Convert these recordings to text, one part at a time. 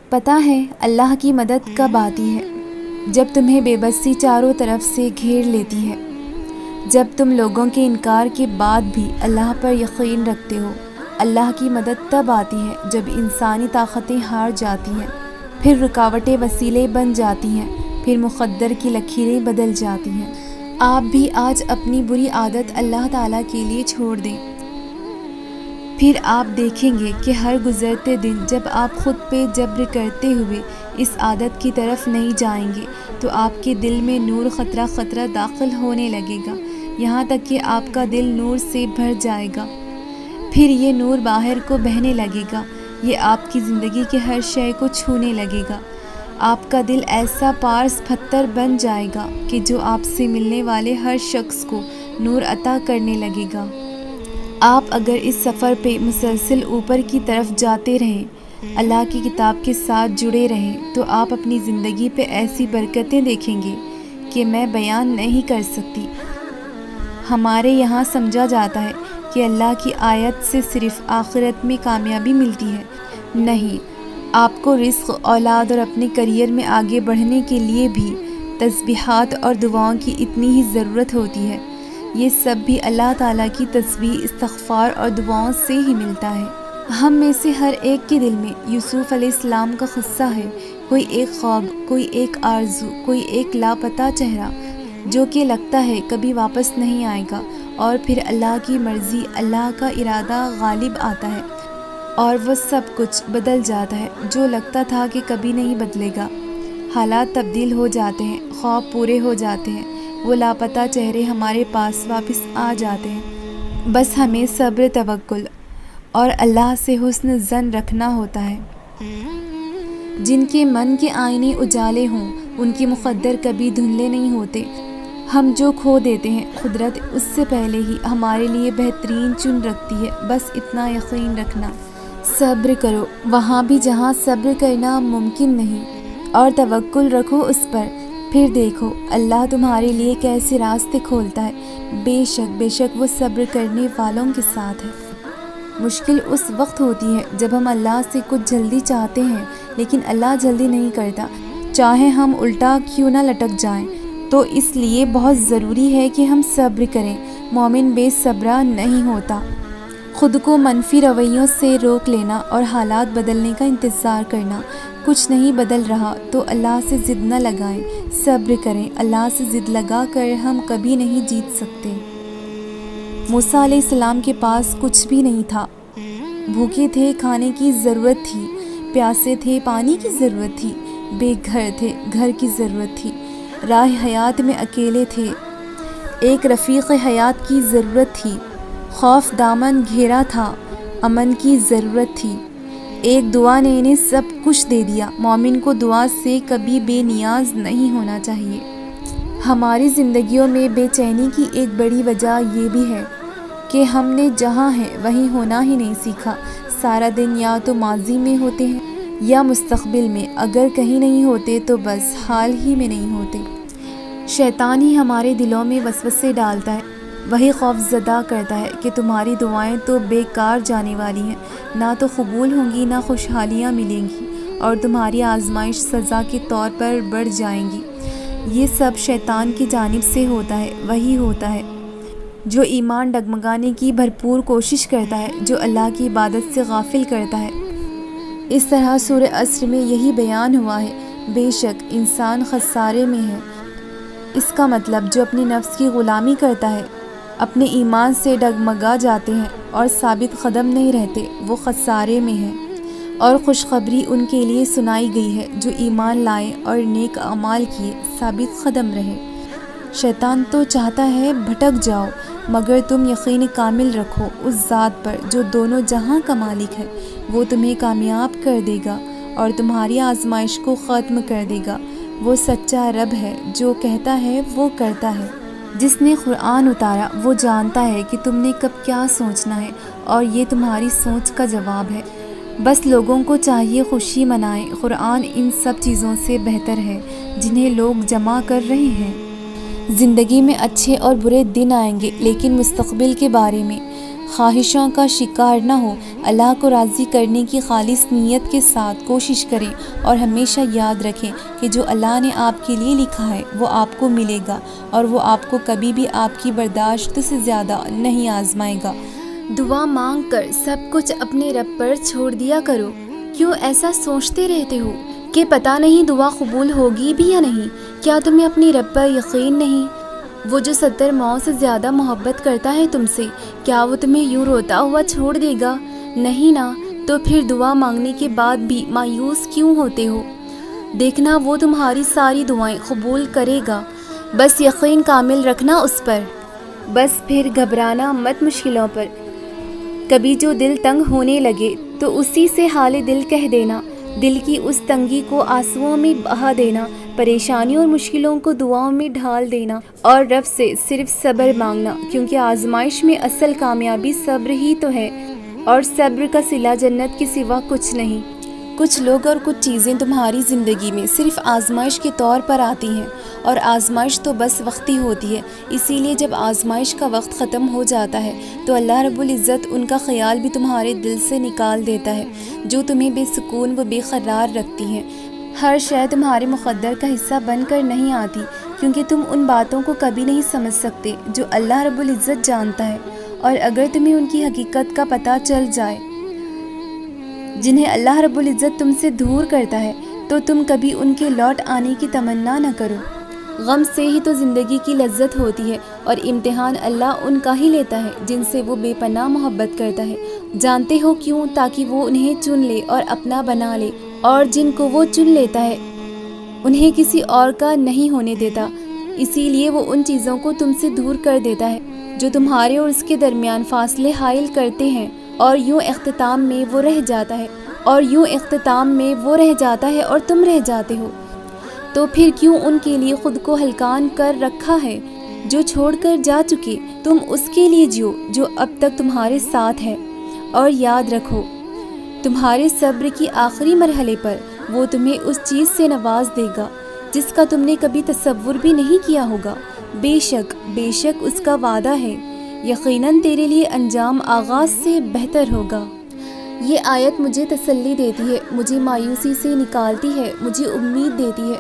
پتہ ہے اللہ کی مدد کب آتی ہے؟ جب تمہیں بے بسی چاروں طرف سے گھیر لیتی ہے، جب تم لوگوں کے انکار کے بعد بھی اللہ پر یقین رکھتے ہو۔ اللہ کی مدد تب آتی ہے جب انسانی طاقتیں ہار جاتی ہیں، پھر رکاوٹیں وسیلے بن جاتی ہیں، پھر مقدر کی لکیریں بدل جاتی ہیں۔ آپ بھی آج اپنی بری عادت اللہ تعالیٰ کے لیے چھوڑ دیں، پھر آپ دیکھیں گے کہ ہر گزرتے دن جب آپ خود پہ جبر کرتے ہوئے اس عادت کی طرف نہیں جائیں گے تو آپ کے دل میں نور خطرہ خطرہ داخل ہونے لگے گا، یہاں تک کہ آپ کا دل نور سے بھر جائے گا۔ پھر یہ نور باہر کو بہنے لگے گا، یہ آپ کی زندگی کے ہر شے کو چھونے لگے گا۔ آپ کا دل ایسا پارس پتھر بن جائے گا کہ جو آپ سے ملنے والے ہر شخص کو نور عطا کرنے لگے گا۔ آپ اگر اس سفر پہ مسلسل اوپر کی طرف جاتے رہیں، اللہ کی کتاب کے ساتھ جڑے رہیں، تو آپ اپنی زندگی پہ ایسی برکتیں دیکھیں گے کہ میں بیان نہیں کر سکتی۔ ہمارے یہاں سمجھا جاتا ہے کہ اللہ کی آیت سے صرف آخرت میں کامیابی ملتی ہے، نہیں، آپ کو رزق، اولاد اور اپنے کیریئر میں آگے بڑھنے کے لیے بھی تسبیحات اور دعاؤں کی اتنی ہی ضرورت ہوتی ہے۔ یہ سب بھی اللہ تعالیٰ کی تسبیح، استغفار اور دعاؤں سے ہی ملتا ہے۔ ہم میں سے ہر ایک کے دل میں یوسف علیہ السلام کا قصہ ہے، کوئی ایک خواب، کوئی ایک آرزو، کوئی ایک لاپتہ چہرہ جو کہ لگتا ہے کبھی واپس نہیں آئے گا، اور پھر اللہ کی مرضی، اللہ کا ارادہ غالب آتا ہے اور وہ سب کچھ بدل جاتا ہے۔ جو لگتا تھا کہ کبھی نہیں بدلے گا، حالات تبدیل ہو جاتے ہیں، خواب پورے ہو جاتے ہیں، وہ لاپتہ چہرے ہمارے پاس واپس آ جاتے ہیں۔ بس ہمیں صبر، توکل اور اللہ سے حسن ظن رکھنا ہوتا ہے۔ جن کے من کے آئینے اجالے ہوں، ان کے مقدر کبھی دھندلے نہیں ہوتے۔ ہم جو کھو دیتے ہیں، قدرت اس سے پہلے ہی ہمارے لیے بہترین چن رکھتی ہے، بس اتنا یقین رکھنا۔ صبر کرو وہاں بھی جہاں صبر کرنا ممکن نہیں، اور توکل رکھو اس پر، پھر دیکھو اللہ تمہارے لیے کیسے راستے کھولتا ہے۔ بے شک وہ صبر کرنے والوں کے ساتھ ہے۔ مشکل اس وقت ہوتی ہے جب ہم اللہ سے کچھ جلدی چاہتے ہیں، لیکن اللہ جلدی نہیں کرتا، چاہے ہم الٹا کیوں نہ لٹک جائیں۔ تو اس لیے بہت ضروری ہے کہ ہم صبر کریں۔ مومن بے صبرا نہیں ہوتا۔ خود کو منفی رویوں سے روک لینا اور حالات بدلنے کا انتظار کرنا۔ کچھ نہیں بدل رہا تو اللہ سے ضد نہ لگائیں، صبر کریں۔ اللہ سے ضد لگا کر ہم کبھی نہیں جیت سکتے۔ موسیٰ علیہ السلام کے پاس کچھ بھی نہیں تھا، بھوکے تھے، کھانے کی ضرورت تھی، پیاسے تھے، پانی کی ضرورت تھی، بے گھر تھے، گھر کی ضرورت تھی، راہ حیات میں اکیلے تھے، ایک رفیق حیات کی ضرورت تھی، خوف دامن گھیرا تھا، امن کی ضرورت تھی۔ ایک دعا نے انہیں سب کچھ دے دیا۔ مومن کو دعا سے کبھی بے نیاز نہیں ہونا چاہیے۔ ہماری زندگیوں میں بے چینی کی ایک بڑی وجہ یہ بھی ہے کہ ہم نے جہاں ہیں وہیں ہونا ہی نہیں سیکھا۔ سارا دن یا تو ماضی میں ہوتے ہیں یا مستقبل میں، اگر کہیں نہیں ہوتے تو بس حال ہی میں نہیں ہوتے۔ شیطان ہی ہمارے دلوں میں وسوسے ڈالتا ہے، وہی خوف زدہ کرتا ہے کہ تمہاری دعائیں تو بیکار جانے والی ہیں، نہ تو قبول ہوں گی، نہ خوشحالیاں ملیں گی، اور تمہاری آزمائش سزا کے طور پر بڑھ جائیں گی۔ یہ سب شیطان کی جانب سے ہوتا ہے، وہی ہوتا ہے جو ایمان ڈگمگانے کی بھرپور کوشش کرتا ہے، جو اللہ کی عبادت سے غافل کرتا ہے۔ اس طرح سورہ عصر میں یہی بیان ہوا ہے، بے شک انسان خسارے میں ہے۔ اس کا مطلب جو اپنے نفس کی غلامی کرتا ہے، اپنے ایمان سے ڈگمگا جاتے ہیں اور ثابت قدم نہیں رہتے، وہ خسارے میں ہے۔ اور خوشخبری ان کے لیے سنائی گئی ہے جو ایمان لائے اور نیک اعمال کیے، ثابت قدم رہے۔ شیطان تو چاہتا ہے بھٹک جاؤ، مگر تم یقین کامل رکھو اس ذات پر جو دونوں جہاں کا مالک ہے۔ وہ تمہیں کامیاب کر دے گا اور تمہاری آزمائش کو ختم کر دے گا۔ وہ سچا رب ہے، جو کہتا ہے وہ کرتا ہے۔ جس نے قرآن اتارا وہ جانتا ہے کہ تم نے کب کیا سوچنا ہے، اور یہ تمہاری سوچ کا جواب ہے۔ بس لوگوں کو چاہیے خوشی منائیں۔ قرآن ان سب چیزوں سے بہتر ہے جنہیں لوگ جمع کر رہے ہیں۔ زندگی میں اچھے اور برے دن آئیں گے، لیکن مستقبل کے بارے میں خواہشوں کا شکار نہ ہو، اللہ کو راضی کرنے کی خالص نیت کے ساتھ کوشش کریں اور ہمیشہ یاد رکھیں کہ جو اللہ نے آپ کے لیے لکھا ہے وہ آپ کو ملے گا، اور وہ آپ کو کبھی بھی آپ کی برداشت سے زیادہ نہیں آزمائے گا۔ دعا مانگ کر سب کچھ اپنے رب پر چھوڑ دیا کرو۔ کیوں ایسا سوچتے رہتے ہو کہ پتہ نہیں دعا قبول ہوگی بھی یا نہیں؟ کیا تمہیں اپنی رب پر یقین نہیں؟ وہ جو 70 ماؤں سے زیادہ محبت کرتا ہے تم سے، کیا وہ تمہیں یوں روتا ہوا چھوڑ دے گا؟ نہیں نا، تو پھر دعا مانگنے کے بعد بھی مایوس کیوں ہوتے ہو؟ دیکھنا وہ تمہاری ساری دعائیں قبول کرے گا، بس یقین کامل رکھنا اس پر۔ بس پھر گھبرانا مت مشکلوں پر۔ کبھی جو دل تنگ ہونے لگے تو اسی سے حال دل کہہ دینا، دل کی اس تنگی کو آنسوؤں میں بہا دینا، پریشانیوں اور مشکلوں کو دعاؤں میں ڈھال دینا، اور رب سے صرف صبر مانگنا، کیونکہ آزمائش میں اصل کامیابی صبر ہی تو ہے، اور صبر کا صلہ جنت کے سوا کچھ نہیں۔ کچھ لوگ اور کچھ چیزیں تمہاری زندگی میں صرف آزمائش کے طور پر آتی ہیں، اور آزمائش تو بس وقتی ہوتی ہے، اسی لیے جب آزمائش کا وقت ختم ہو جاتا ہے تو اللہ رب العزت ان کا خیال بھی تمہارے دل سے نکال دیتا ہے جو تمہیں بے سکون و بے قرار رکھتی ہیں۔ ہر شے تمہارے مقدر کا حصہ بن کر نہیں آتی، کیونکہ تم ان باتوں کو کبھی نہیں سمجھ سکتے جو اللہ رب العزت جانتا ہے، اور اگر تمہیں ان کی حقیقت کا پتہ چل جائے جنہیں اللہ رب العزت تم سے دور کرتا ہے، تو تم کبھی ان کے لوٹ آنے کی تمنا نہ کرو۔ غم سے ہی تو زندگی کی لذت ہوتی ہے، اور امتحان اللہ ان کا ہی لیتا ہے جن سے وہ بے پناہ محبت کرتا ہے۔ جانتے ہو کیوں؟ تاکہ وہ انہیں چن لے اور اپنا بنا لے، اور جن کو وہ چن لیتا ہے انہیں کسی اور کا نہیں ہونے دیتا، اسی لیے وہ ان چیزوں کو تم سے دور کر دیتا ہے جو تمہارے اور اس کے درمیان فاصلے حائل کرتے ہیں، اور یوں اختتام میں وہ رہ جاتا ہے اور تم رہ جاتے ہو۔ تو پھر کیوں ان کے لیے خود کو ہلکان کر رکھا ہے جو چھوڑ کر جا چکے؟ تم اس کے لیے جیو جو اب تک تمہارے ساتھ ہے، اور یاد رکھو تمہارے صبر کی آخری مرحلے پر وہ تمہیں اس چیز سے نواز دے گا جس کا تم نے کبھی تصور بھی نہیں کیا ہوگا۔ بے شک اس کا وعدہ ہے، یقیناً تیرے لیے انجام آغاز سے بہتر ہوگا۔ یہ آیت مجھے تسلی دیتی ہے، مجھے مایوسی سے نکالتی ہے، مجھے امید دیتی ہے،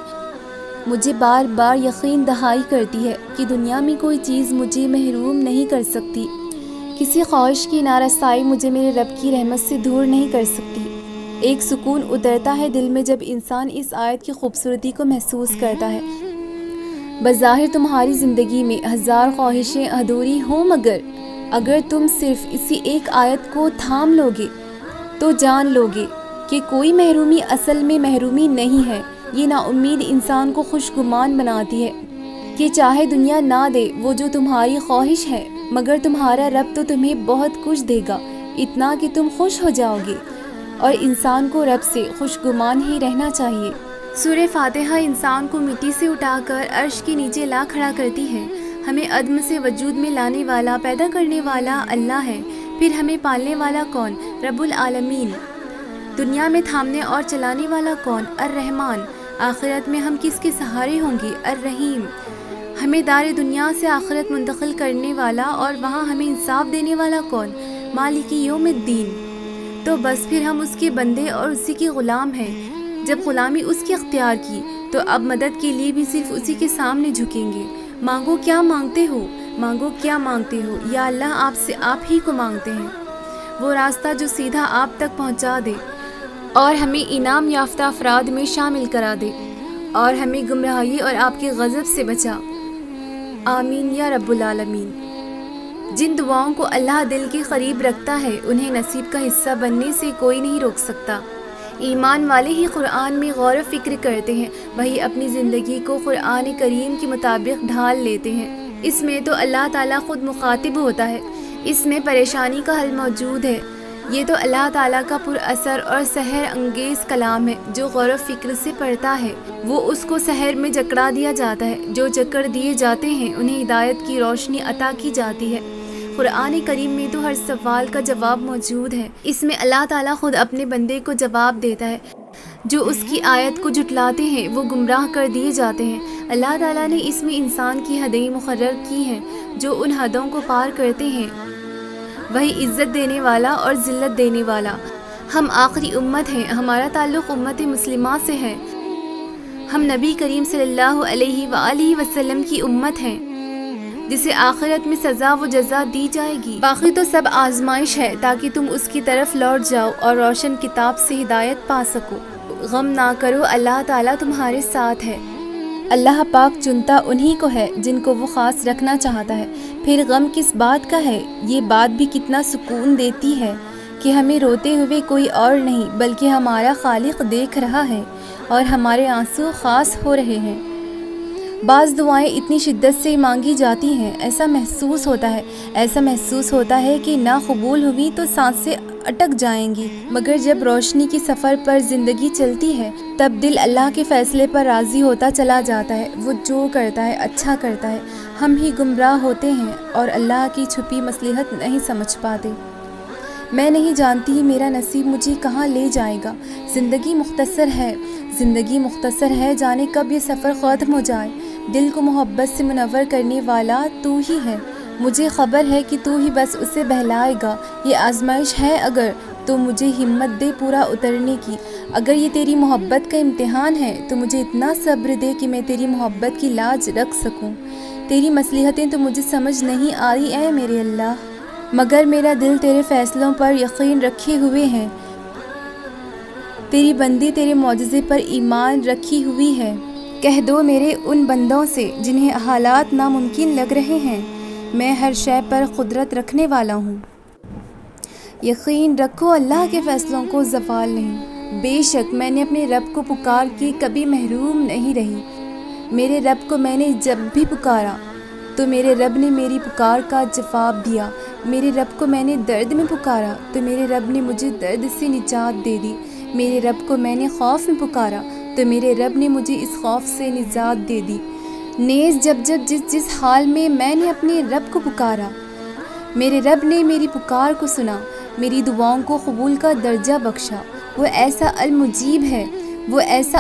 مجھے بار بار یقین دہائی کرتی ہے کہ دنیا میں کوئی چیز مجھے محروم نہیں کر سکتی، کسی خواہش کی نارسائی مجھے میرے رب کی رحمت سے دور نہیں کر سکتی۔ ایک سکون اترتا ہے دل میں جب انسان اس آیت کی خوبصورتی کو محسوس کرتا ہے۔ بظاہر تمہاری زندگی میں ہزار خواہشیں ادھوری ہوں، مگر اگر تم صرف اسی ایک آیت کو تھام لوگے تو جان لوگے کہ کوئی محرومی اصل میں محرومی نہیں ہے۔ یہ نا امید انسان کو خوش گمان بناتی ہے کہ چاہے دنیا نہ دے وہ جو تمہاری خواہش ہے، مگر تمہارا رب تو تمہیں بہت کچھ دے گا، اتنا کہ تم خوش ہو جاؤ گے، اور انسان کو رب سے خوش گمان ہی رہنا چاہیے۔ سورہ فاتحہ انسان کو مٹی سے اٹھا کر عرش کے نیچے لا کھڑا کرتی ہے۔ ہمیں عدم سے وجود میں لانے والا، پیدا کرنے والا اللہ ہے، پھر ہمیں پالنے والا کون؟ رب العالمین۔ دنیا میں تھامنے اور چلانے والا کون؟ الرحمن۔ آخرت میں ہم کس کے سہارے ہوں گے؟ الرحیم۔ ہمیں دار دنیا سے آخرت منتقل کرنے والا اور وہاں ہمیں انصاف دینے والا کون؟ مالک یوم الدین۔ تو بس پھر ہم اس کے بندے اور اسی کے غلام ہیں۔ جب غلامی اس کی اختیار کی تو اب مدد کے لیے بھی صرف اسی کے سامنے جھکیں گے۔ مانگو کیا مانگتے ہو، مانگو کیا مانگتے ہو، یا اللہ آپ سے آپ ہی کو مانگتے ہیں، وہ راستہ جو سیدھا آپ تک پہنچا دے اور ہمیں انعام یافتہ افراد میں شامل کرا دے، اور ہمیں گمراہی اور آپ کے غضب سے بچا۔ آمین یا رب العالمین۔ جن دعاؤں کو اللہ دل کے قریب رکھتا ہے انہیں نصیب کا حصہ بننے سے کوئی نہیں روک سکتا۔ ایمان والے ہی قرآن میں غور و فکر کرتے ہیں، وہی اپنی زندگی کو قرآن کریم کے مطابق ڈھال لیتے ہیں۔ اس میں تو اللہ تعالیٰ خود مخاطب ہوتا ہے، اس میں پریشانی کا حل موجود ہے۔ یہ تو اللہ تعالیٰ کا پر اثر اور سحر انگیز کلام ہے، جو غور و فکر سے پڑھتا ہے وہ اس کو سحر میں جکڑا دیا جاتا ہے، جو جکڑ دیے جاتے ہیں انہیں ہدایت کی روشنی عطا کی جاتی ہے۔ قرآن کریم میں تو ہر سوال کا جواب موجود ہے، اس میں اللہ تعالیٰ خود اپنے بندے کو جواب دیتا ہے۔ جو اس کی آیت کو جھٹلاتے ہیں وہ گمراہ کر دیے جاتے ہیں۔ اللہ تعالیٰ نے اس میں انسان کی حدیں مقرر کی ہیں، جو ان حدوں کو پار کرتے ہیں وہی عزت دینے والا اور ذلت دینے والا۔ ہم آخری امت ہیں، ہمارا تعلق امت مسلمہ سے ہے۔ ہم نبی کریم صلی اللہ علیہ وآلہ وسلم کی امت ہیں جسے آخرت میں سزا و جزا دی جائے گی۔ باقی تو سب آزمائش ہے تاکہ تم اس کی طرف لوٹ جاؤ اور روشن کتاب سے ہدایت پا سکو۔ غم نہ کرو، اللہ تعالیٰ تمہارے ساتھ ہے۔ اللہ پاک چنتا انہی کو ہے جن کو وہ خاص رکھنا چاہتا ہے۔ پھر غم کس بات کا ہے؟ یہ بات بھی کتنا سکون دیتی ہے کہ ہمیں روتے ہوئے کوئی اور نہیں بلکہ ہمارا خالق دیکھ رہا ہے اور ہمارے آنسو خاص ہو رہے ہیں۔ بعض دعائیں اتنی شدت سے مانگی جاتی ہیں، ایسا محسوس ہوتا ہے کہ نہ قبول ہوئی تو سانسیں اٹک جائیں گی۔ مگر جب روشنی کے سفر پر زندگی چلتی ہے تب دل اللہ کے فیصلے پر راضی ہوتا چلا جاتا ہے۔ وہ جو کرتا ہے اچھا کرتا ہے، ہم ہی گمراہ ہوتے ہیں اور اللہ کی چھپی مصلحت نہیں سمجھ پاتے۔ میں نہیں جانتی میرا نصیب مجھے کہاں لے جائے گا۔ زندگی مختصر ہے، جانے کب یہ سفر ختم ہو جائے۔ دل کو محبت سے منور کرنے والا تو ہی ہے، مجھے خبر ہے کہ تو ہی بس اسے بہلائے گا۔ یہ آزمائش ہے اگر تو مجھے ہمت دے پورا اترنے کی۔ اگر یہ تیری محبت کا امتحان ہے تو مجھے اتنا صبر دے کہ میں تیری محبت کی لاج رکھ سکوں۔ تیری مصلحتیں تو مجھے سمجھ نہیں آ رہی اے میرے اللہ، مگر میرا دل تیرے فیصلوں پر یقین رکھے ہوئے ہے۔ تیری بندی تیرے معجزے پر ایمان رکھی ہوئی ہے۔ کہہ دو میرے ان بندوں سے جنہیں حالات ناممکن لگ رہے ہیں، میں ہر شے پر قدرت رکھنے والا ہوں۔ یقین رکھو اللہ کے فیصلوں کو زوال نہیں۔ بے شک میں نے اپنے رب کو پکار کے کبھی محروم نہیں رہی۔ میرے رب کو میں نے جب بھی پکارا تو میرے رب نے میری پکار کا جواب دیا۔ میرے رب کو میں نے درد میں پکارا تو میرے رب نے مجھے درد سے نجات دے دی۔ میرے رب کو میں نے خوف میں پکارا تو میرے رب نے مجھے اس خوف سے نجات دے دی۔ نیز جب جس حال میں نے اپنے رب کو پکارا، میرے رب نے میری پکار کو سنا، میری دعاؤں کو قبول کا درجہ بخشا۔ وہ ایسا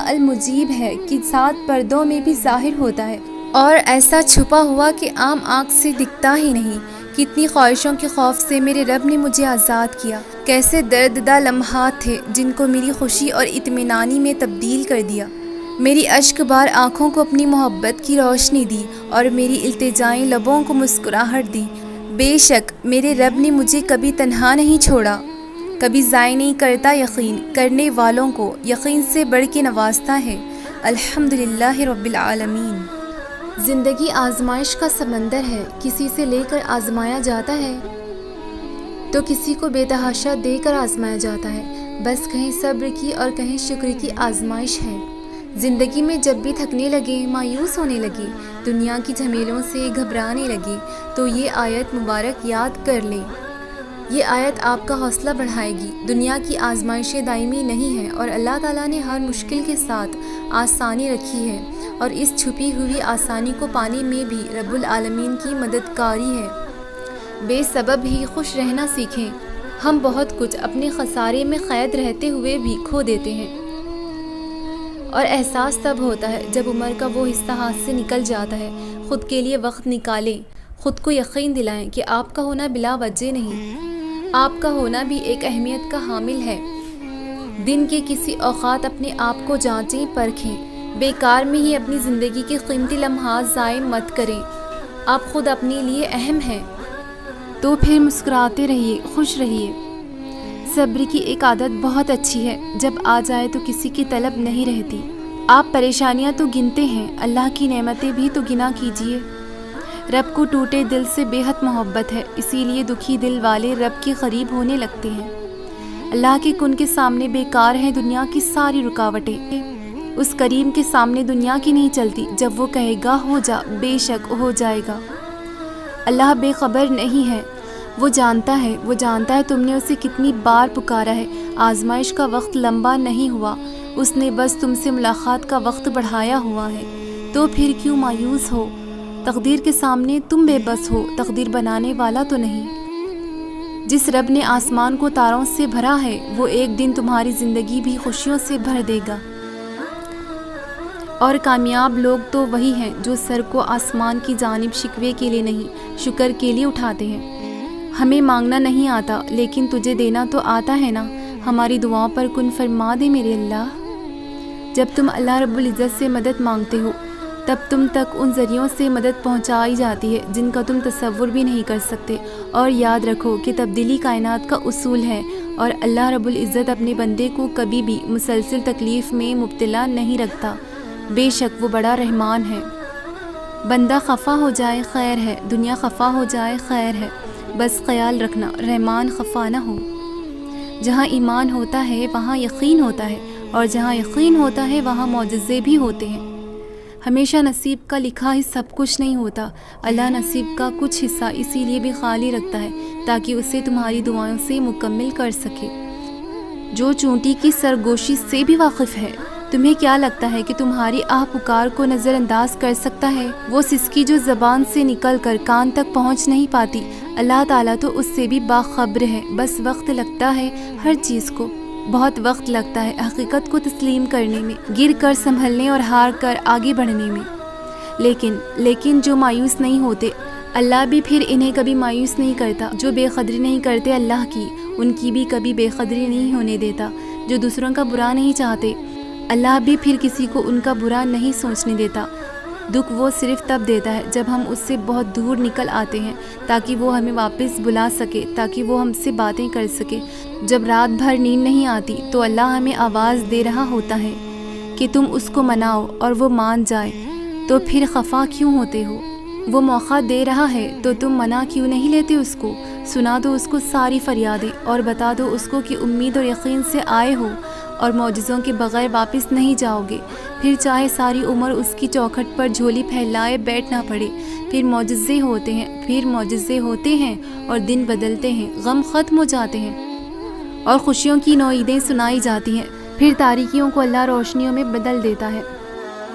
المجیب ہے کہ 7 پردوں میں بھی ظاہر ہوتا ہے اور ایسا چھپا ہوا کہ عام آنکھ سے دکھتا ہی نہیں۔ کتنی خواہشوں کے خوف سے میرے رب نے مجھے آزاد کیا۔ کیسے درددہ لمحات تھے جن کو میری خوشی اور اطمینانی میں تبدیل کر دیا۔ میری اشک بار آنکھوں کو اپنی محبت کی روشنی دی اور میری التجائیں لبوں کو مسکراہٹ دی۔ بے شک میرے رب نے مجھے کبھی تنہا نہیں چھوڑا، کبھی ضائع نہیں کرتا۔ یقین کرنے والوں کو یقین سے بڑھ کے نوازتا ہے۔ الحمدللہ رب العالمین۔ زندگی آزمائش کا سمندر ہے، کسی سے لے کر آزمایا جاتا ہے تو کسی کو بے تحاشا دے کر آزمایا جاتا ہے۔ بس کہیں صبر کی اور کہیں شکر کی آزمائش ہے۔ زندگی میں جب بھی تھکنے لگے، مایوس ہونے لگے، دنیا کی جھمیلوں سے گھبرانے لگے تو یہ آیت مبارک یاد کر لیں۔ یہ آیت آپ کا حوصلہ بڑھائے گی۔ دنیا کی آزمائشیں دائمی نہیں ہیں اور اللہ تعالیٰ نے ہر مشکل کے ساتھ آسانی رکھی ہے، اور اس چھپی ہوئی آسانی کو پانے میں بھی رب العالمین کی مددگاری ہے۔ بے سبب ہی خوش رہنا سیکھیں۔ ہم بہت کچھ اپنے خسارے میں قید رہتے ہوئے بھی کھو دیتے ہیں، اور احساس تب ہوتا ہے جب عمر کا وہ حصہ ہاتھ سے نکل جاتا ہے۔ خود کے لیے وقت نکالیں، خود کو یقین دلائیں کہ آپ کا ہونا بلا وجہ نہیں، آپ کا ہونا بھی ایک اہمیت کا حامل ہے۔ دن کے کسی اوقات اپنے آپ کو جانچیں، پرکھیں۔ بیکار میں ہی اپنی زندگی کے قیمتی لمحات ضائع مت کریں۔ آپ خود اپنے لیے اہم ہیں، تو پھر مسکراتے رہیے، خوش رہیے۔ صبر کی ایک عادت بہت اچھی ہے، جب آ جائے تو کسی کی طلب نہیں رہتی۔ آپ پریشانیاں تو گنتے ہیں، اللہ کی نعمتیں بھی تو گنا کیجیے۔ رب کو ٹوٹے دل سے بے حد محبت ہے، اسی لیے دکھی دل والے رب کے قریب ہونے لگتے ہیں۔ اللہ کے کن کے سامنے بیکار ہیں دنیا کی ساری رکاوٹیں، اس کریم کے سامنے دنیا کی نہیں چلتی۔ جب وہ کہے گا ہو جا، بے شک ہو جائے گا۔ اللہ بے خبر نہیں ہے، وہ جانتا ہے تم نے اسے کتنی بار پکارا ہے۔ آزمائش کا وقت لمبا نہیں ہوا، اس نے بس تم سے ملاقات کا وقت بڑھایا ہوا ہے، تو پھر کیوں مایوس ہو؟ تقدیر کے سامنے تم بے بس ہو، تقدیر بنانے والا تو نہیں۔ جس رب نے آسمان کو تاروں سے بھرا ہے، وہ ایک دن تمہاری زندگی بھی خوشیوں سے بھر دے گا۔ اور کامیاب لوگ تو وہی ہیں جو سر کو آسمان کی جانب شکوے کے لیے نہیں، شکر کے لیے اٹھاتے ہیں۔ ہمیں مانگنا نہیں آتا لیکن تجھے دینا تو آتا ہے نا، ہماری دعاؤں پر کن فرما دے میرے اللہ۔ جب تم اللہ رب العزت سے مدد مانگتے ہو تب تم تک ان ذریعوں سے مدد پہنچائی جاتی ہے جن کا تم تصور بھی نہیں کر سکتے، اور یاد رکھو کہ تبدیلی کائنات کا اصول ہے، اور اللہ رب العزت اپنے بندے کو کبھی بھی مسلسل تکلیف میں مبتلا نہیں رکھتا، بے شک وہ بڑا رحمان ہے۔ بندہ خفا ہو جائے خیر ہے، دنیا خفا ہو جائے خیر ہے، بس خیال رکھنا رحمان خفا نہ ہو۔ جہاں ایمان ہوتا ہے وہاں یقین ہوتا ہے، اور جہاں یقین ہوتا ہے وہاں معجزے بھی ہوتے ہیں۔ ہمیشہ نصیب کا لکھا ہی سب کچھ نہیں ہوتا، اللہ نصیب کا کچھ حصہ اسی لیے بھی خالی رکھتا ہے تاکہ اسے تمہاری دعاؤں سے مکمل کر سکے۔ جو چونٹی کی سرگوشی سے بھی واقف ہے، تمہیں کیا لگتا ہے کہ تمہاری آہ پکار کو نظر انداز کر سکتا ہے؟ وہ سسکی جو زبان سے نکل کر کان تک پہنچ نہیں پاتی، اللہ تعالیٰ تو اس سے بھی باخبر ہے۔ بس وقت لگتا ہے ہر چیز کو، بہت وقت لگتا ہے حقیقت کو تسلیم کرنے میں، گر کر سنبھلنے اور ہار کر آگے بڑھنے میں۔ لیکن جو مایوس نہیں ہوتے، اللہ بھی پھر انہیں کبھی مایوس نہیں کرتا۔ جو بے قدری نہیں کرتے اللہ کی، ان کی بھی کبھی بے قدری نہیں ہونے دیتا۔ جو دوسروں کا برا نہیں چاہتے، اللہ بھی پھر کسی کو ان کا برا نہیں سوچنے دیتا۔ دکھ وہ صرف تب دیتا ہے جب ہم اس سے بہت دور نکل آتے ہیں، تاکہ وہ ہمیں واپس بلا سکے، تاکہ وہ ہم سے باتیں کر سکے۔ جب رات بھر نیند نہیں آتی تو اللہ ہمیں آواز دے رہا ہوتا ہے کہ تم اس کو مناؤ اور وہ مان جائے، تو پھر خفا کیوں ہوتے ہو؟ وہ موقع دے رہا ہے تو تم منع کیوں نہیں لیتے اس کو؟ سنا دو اس کو ساری فریادیں، اور بتا دو اس کو کہ امید اور یقین سے آئے ہو اور معجزوں کے بغیر واپس نہیں جاؤ گے۔ پھر چاہے ساری عمر اس کی چوکھٹ پر جھولی پھیلائے بیٹھنا پڑے، پھر معجزے ہوتے ہیں اور دن بدلتے ہیں، غم ختم ہو جاتے ہیں اور خوشیوں کی نویدیں سنائی جاتی ہیں، پھر تاریکیوں کو اللہ روشنیوں میں بدل دیتا ہے۔